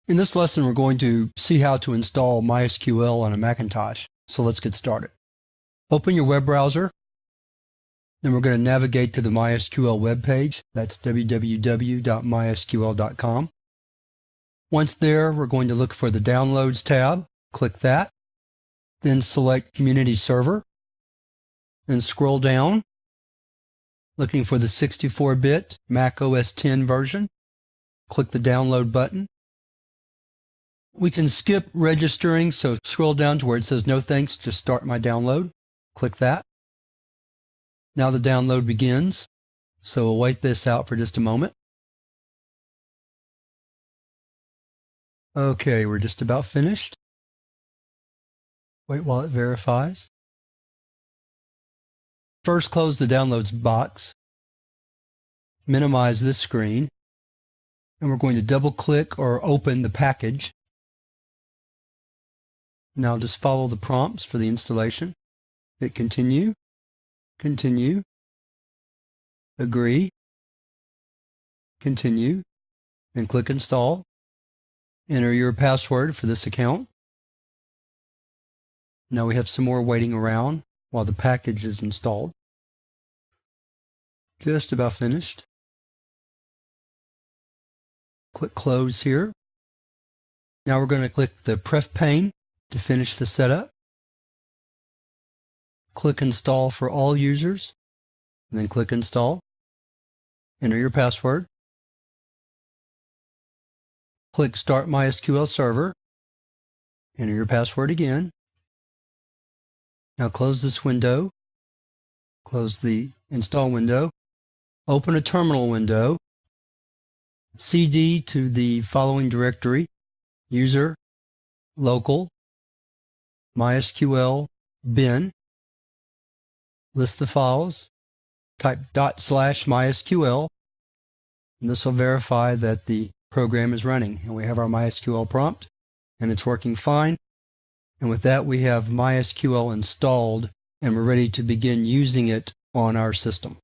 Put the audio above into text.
In this lesson, we're going to see how to install MySQL on a Macintosh. So let's get started. Open your web browser. Then we're going to navigate to the MySQL web page. That's www.mysql.com. Once there, we're going to look for the Downloads tab. Click that. Then select Community Server. Then scroll down, looking for the 64-bit Mac OS X version. Click the Download button. We can skip registering, so scroll down to where it says no thanks, just start my download. Click that. Now the download begins, so we'll wait this out for just a moment. Okay, we're just about finished. Wait while it verifies. First, close the Downloads box. Minimize this screen. And we're going to double-click or open the package. Now just follow the prompts for the installation. Hit Continue, Continue, Agree, Continue, and click Install. Enter your password for this account. Now we have some more waiting around while the package is installed. Just about finished. Click Close here. Now we're going to click the Pref pane to finish the setup. Click Install for all users, and then click Install. Enter your password. Click Start MySQL Server. Enter your password again. Now close this window. Close the Install window. Open a terminal window. CD to the following directory: user, local, MySQL, bin. List the files. Type /MySQL, and this will verify that the program is running. And we have our MySQL prompt, and it's working fine. And with that, we have MySQL installed, and we're ready to begin using it on our system.